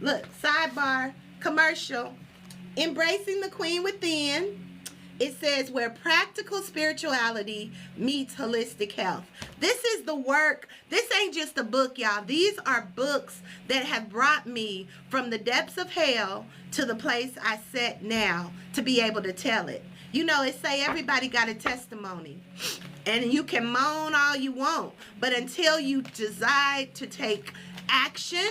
Look, sidebar, commercial. Embracing the Queen Within. It says where practical spirituality meets holistic health. This is the work. This ain't just a book, y'all. These are books that have brought me from the depths of hell to the place I sit now to be able to tell it. You know, it say everybody got a testimony. And you can moan all you want. But until you decide to take action,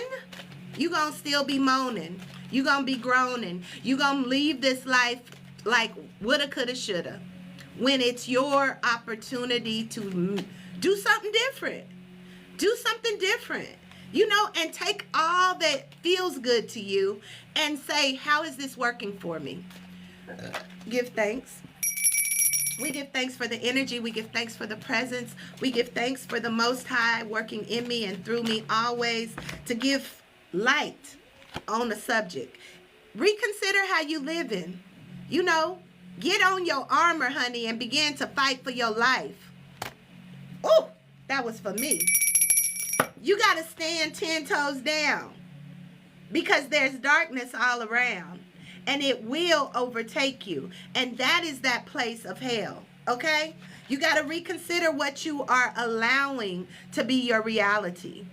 you're going to still be moaning. You're going to be groaning. You're going to leave this life like woulda, coulda, shoulda. When it's your opportunity to do something different. Do something different. You know, and take all that feels good to you and say, how is this working for me? Give thanks. We give thanks for the energy. We give thanks for the presence. We give thanks for the Most High working in me and through me always to give light on the subject. Reconsider how you living. You know, get on your armor, honey, and begin to fight for your life. Oh, that was for me. You got to stand 10 toes down because there's darkness all around. And it will overtake you. And that is that place of hell. Okay? You got to reconsider what you are allowing to be your reality.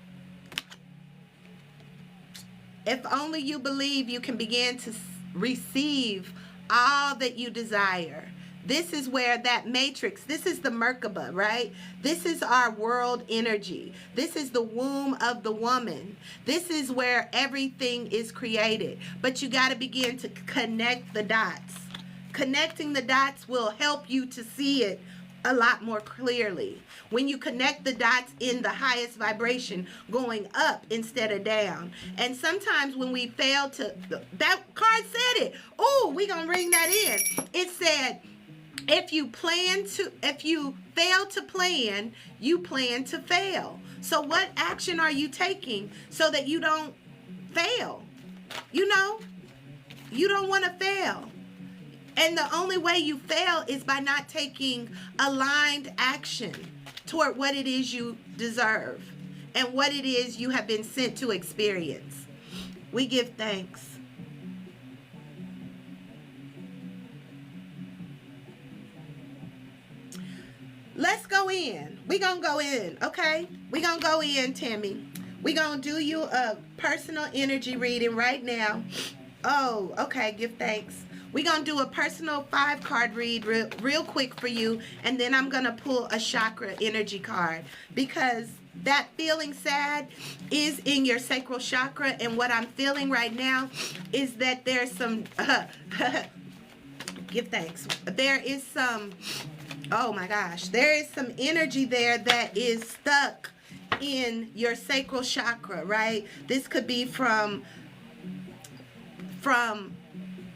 If only you believe you can begin to receive all that you desire. This is where that matrix, this is the Merkaba, right? This is our world energy. This is the womb of the woman. This is where everything is created. But you got to begin to connect the dots. Connecting the dots will help you to see it a lot more clearly. When you connect the dots in the highest vibration, going up instead of down. And sometimes when we fail to, that card said it. Oh, we're going to ring that in. It said, If you fail to plan, you plan to fail. So what action are you taking so that you don't fail? You know, you don't want to fail. And the only way you fail is by not taking aligned action toward what it is you deserve and what it is you have been sent to experience. We give thanks. Let's go in. We're going to go in, okay? We're going to go in, Tammy. We're going to do you a personal energy reading right now. Oh, okay. Give thanks. We're going to do a personal 5-card read real quick for you. And then I'm going to pull a chakra energy card. Because that feeling sad is in your sacral chakra. And what I'm feeling right now is that there's some... give thanks. There is some... Oh my gosh, there is some energy there that is stuck in your sacral chakra, right? This could be from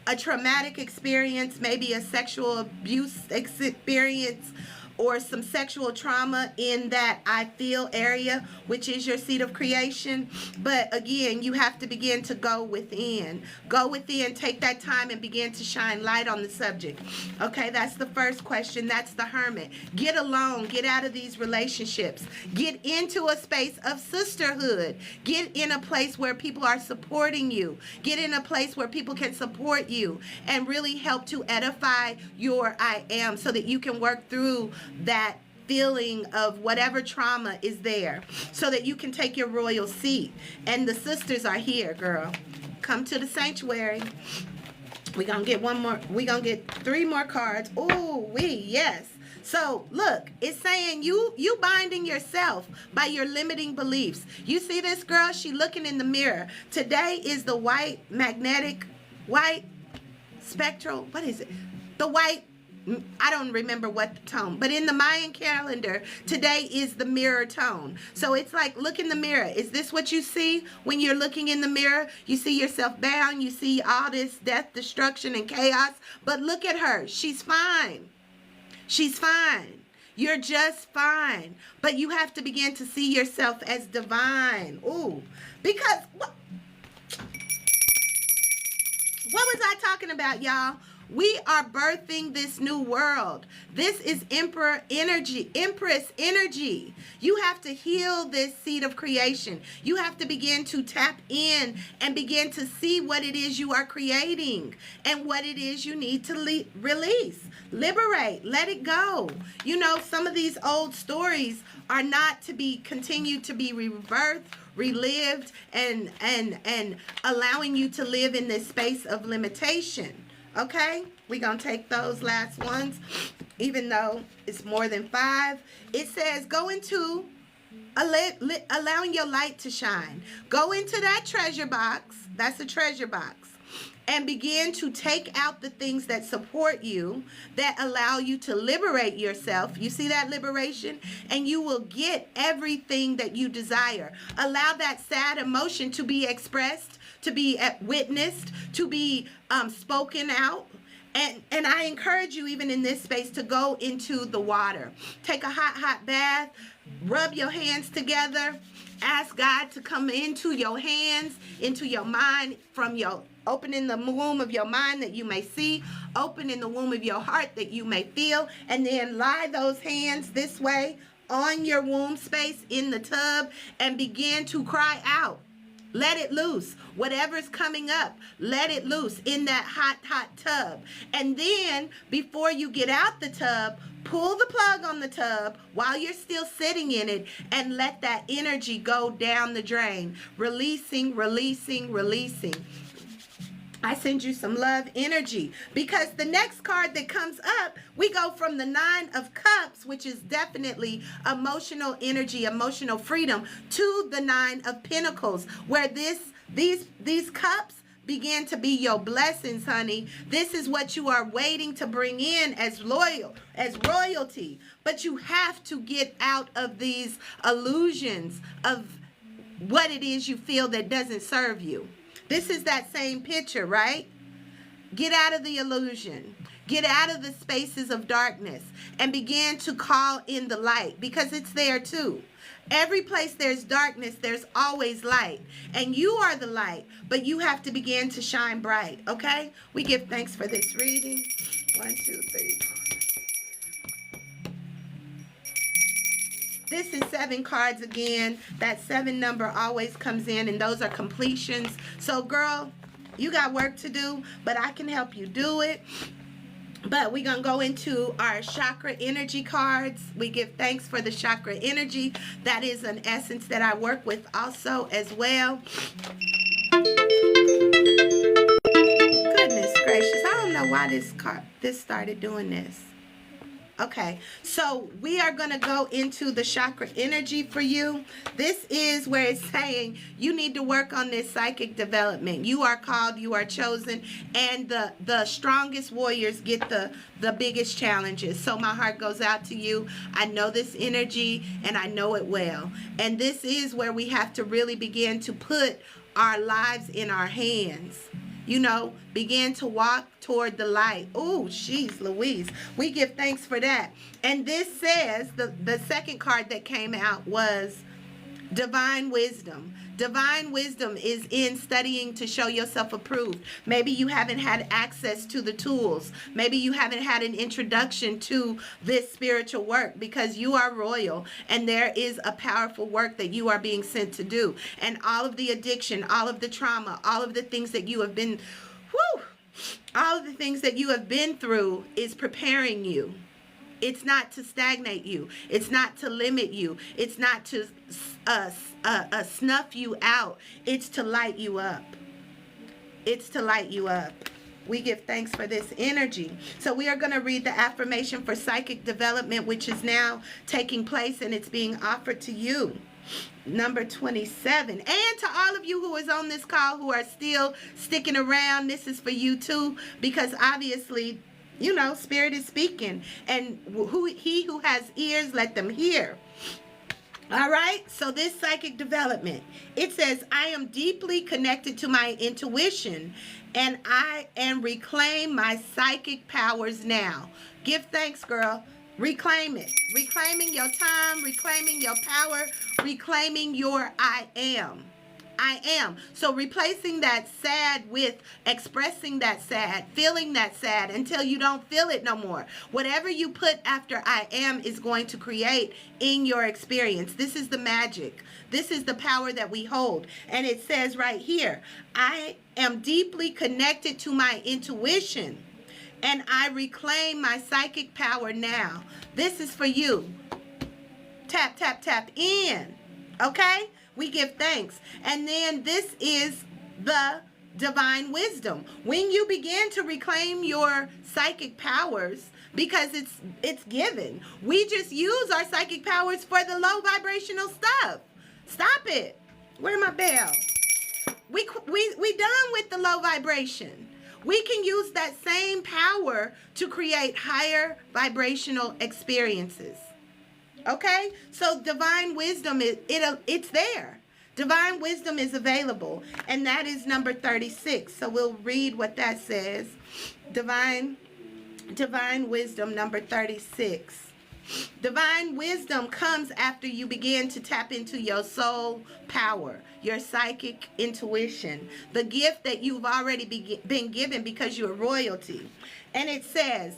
a traumatic experience, maybe a sexual abuse experience, or some sexual trauma in that I feel area, which is your seat of creation. But again, you have to begin to go within. Go within, take that time and begin to shine light on the subject. Okay, that's the first question. That's the hermit. Get alone. Get out of these relationships. Get into a space of sisterhood. Get in a place where people are supporting you. Get in a place where people can support you and really help to edify your I am so that you can work through that feeling of whatever trauma is there so that you can take your royal seat. And the sisters are here, girl. Come to the sanctuary. We're going to get one more. We're going to get 3 more cards. Oh, yes. So look, it's saying you binding yourself by your limiting beliefs. You see this girl? She looking in the mirror. Today is the white spectral. What is it? The white. I don't remember what the tone, but in the Mayan calendar, today is the mirror tone. So it's like, look in the mirror. Is this what you see when you're looking in the mirror? You see yourself bound. You see all this death, destruction, and chaos. But look at her. She's fine. She's fine. You're just fine. But you have to begin to see yourself as divine. Ooh, because what was I talking about, y'all? We are birthing this new world. This is Empress energy. You have to heal this seed of creation. You have to begin to tap in and begin to see what it is you are creating and what it is you need to release, liberate, let it go. You know, some of these old stories are not to be continued to be rebirthed, relived, and allowing you to live in this space of limitation. Okay, we're going to take those last ones, even though it's more than 5. It says, go into allowing your light to shine. Go into that treasure box. That's a treasure box. And begin to take out the things that support you, that allow you to liberate yourself. You see that liberation? And you will get everything that you desire. Allow that sad emotion to be expressed, to be witnessed, to be spoken out. And I encourage you, even in this space, to go into the water. Take a hot bath. Rub your hands together. Ask God to come into your hands, into your mind, from your opening the womb of your mind that you may see, open in the womb of your heart that you may feel, and then lie those hands this way on your womb space in the tub and begin to cry out. Let it loose. Whatever's coming up, let it loose in that hot tub. And then before you get out the tub, pull the plug on the tub while you're still sitting in it and let that energy go down the drain. Releasing, releasing, releasing. I send you some love energy, because the next card that comes up, we go from the 9 of Cups, which is definitely emotional energy, emotional freedom, to the 9 of Pentacles, where these cups begin to be your blessings, honey. This is what you are waiting to bring in as royalty. But you have to get out of these illusions of what it is you feel that doesn't serve you. This is that same picture, right? Get out of the illusion. Get out of the spaces of darkness and begin to call in the light, because it's there too. Every place there's darkness, there's always light. And you are the light, but you have to begin to shine bright, okay? We give thanks for this reading. 1, 2, 3, 4. This is 7 cards again. That 7 number always comes in, and those are completions. So, girl, you got work to do, but I can help you do it. But we're going to go into our chakra energy cards. We give thanks for the chakra energy. That is an essence that I work with also as well. Goodness gracious. I don't know why this started doing this. Okay, so we are going to go into the chakra energy for you. This is where it's saying you need to work on this psychic development. You are called, you are chosen, and the strongest warriors get the biggest challenges. So my heart goes out to you. I know this energy, and I know it well. And this is where we have to really begin to put our lives in our hands. You know, begin to walk toward the light. Oh, jeez Louise. We give thanks for that. And this says, the second card that came out was divine wisdom. Divine wisdom is in studying to show yourself approved. Maybe you haven't had access to the tools. Maybe you haven't had an introduction to this spiritual work, because you are royal and there is a powerful work that you are being sent to do. And all of the addiction, all of the trauma, all of the things that you have been, all of the things that you have been through is preparing you. It's not to stagnate you. It's not to limit you. It's not to snuff you out. It's to light you up. It's to light you up. We give thanks for this energy. So we are going to read the affirmation for psychic development, which is now taking place, and it's being offered to you. Number 27. And to all of you who is on this call who are still sticking around, this is for you too, because obviously, you know, Spirit is speaking, and he who has ears, let them hear. All right, so this psychic development, it says, I am deeply connected to my intuition, and I am reclaim my psychic powers now. Give thanks, girl. Reclaim it. Reclaiming your time, reclaiming your power, reclaiming your I am. I am. So replacing that sad with expressing that sad, feeling that sad until you don't feel it no more. Whatever you put after I am is going to create in your experience. This is the magic. This is the power that we hold. And it says right here, I am deeply connected to my intuition, and I reclaim my psychic power now. This is for you. Tap, tap, tap in. Okay? We give thanks. And then this is the divine wisdom. When you begin to reclaim your psychic powers, because it's given. We just use our psychic powers for the low vibrational stuff. Stop it. Where's my bell? We done with the low vibration. We can use that same power to create higher vibrational experiences. Okay, so divine wisdom it's there. Divine wisdom is available, and that is number 36. So we'll read what that says. Divine wisdom number 36. Divine wisdom comes after you begin to tap into your soul power, your psychic intuition, the gift that you've already been given because you're royalty. And it says,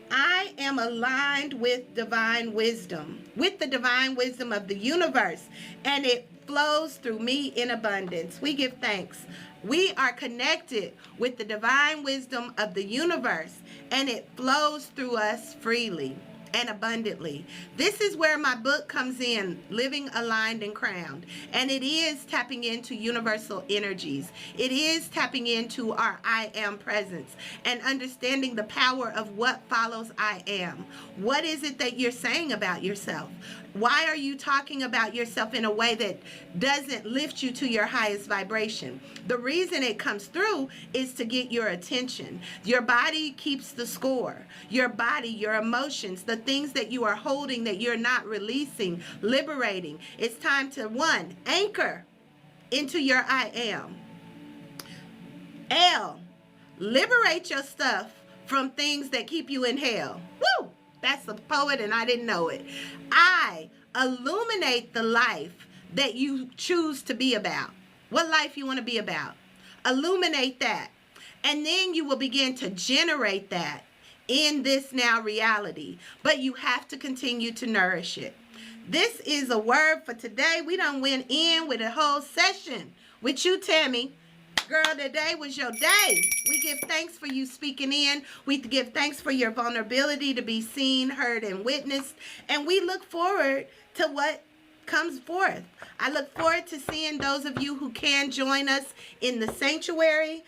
I am aligned with divine wisdom, with the divine wisdom of the universe, and it flows through me in abundance. We give thanks. We are connected with the divine wisdom of the universe, and it flows through us freely and abundantly. This is where my book comes in, Living Aligned and Crowned. And it is tapping into universal energies. It is tapping into our I am presence and understanding the power of what follows I am. What is it that you're saying about yourself? Why are you talking about yourself in a way that doesn't lift you to your highest vibration? The reason it comes through is to get your attention. Your body keeps the score. Your body, your emotions, the things that you are holding that you're not releasing, liberating. It's time to, 1, anchor into your I am. L, liberate your stuff from things that keep you in hell. Woo! That's a poet and I didn't know it. I illuminate the life that you choose to be about. What life you want to be about. Illuminate that. And then you will begin to generate that in this now reality. But you have to continue to nourish it. This is a word for today. We done went in with a whole session with you, Tammy. Girl, today was your day. We give thanks for you speaking in. We give thanks for your vulnerability to be seen, heard, and witnessed. And we look forward to what comes forth. I look forward to seeing those of you who can join us in the sanctuary.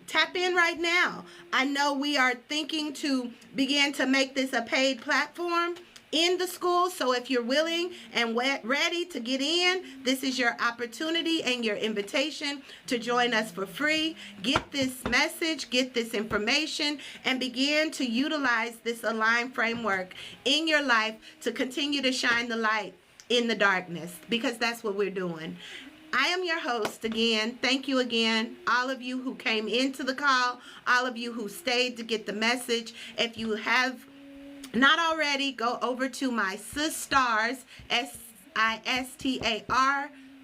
Tap in right now. I know we are thinking to begin to make this a paid platform in the school. So if you're willing and ready to get in, this is your opportunity and your invitation to join us for free. Get this message, get this information, and begin to utilize this Align framework in your life to continue to shine the light in the darkness, because that's what we're doing. I am your host again. Thank you again, all of you who came into the call, all of you who stayed to get the message. If you have not already, go over to my Sistars, S-I-S-T-A-R,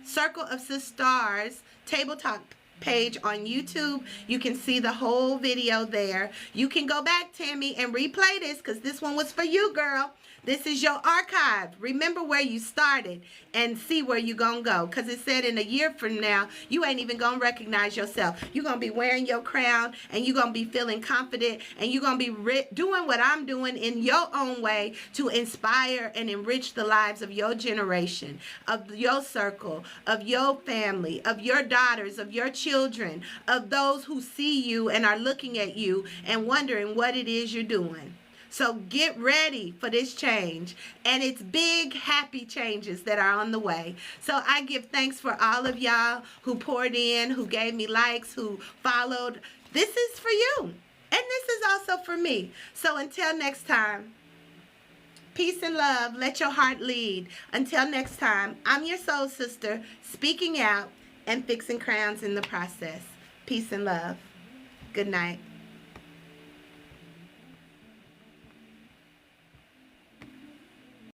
Circle of Sistars Table Talk page on YouTube. You can see the whole video there. You can go back, Tammy, and replay this because this one was for you, girl. This is your archive. Remember where you started and see where you're going to go. Because it said in a year from now, you ain't even going to recognize yourself. You're going to be wearing your crown and you're going to be feeling confident and you're going to be doing what I'm doing in your own way to inspire and enrich the lives of your generation, of your circle, of your family, of your daughters, of your children, of those who see you and are looking at you and wondering what it is you're doing. So get ready for this change. And it's big, happy changes that are on the way. So I give thanks for all of y'all who poured in, who gave me likes, who followed. This is for you. And this is also for me. So until next time, peace and love. Let your heart lead. Until next time, I'm your soul sister, speaking out and fixing crowns in the process. Peace and love. Good night.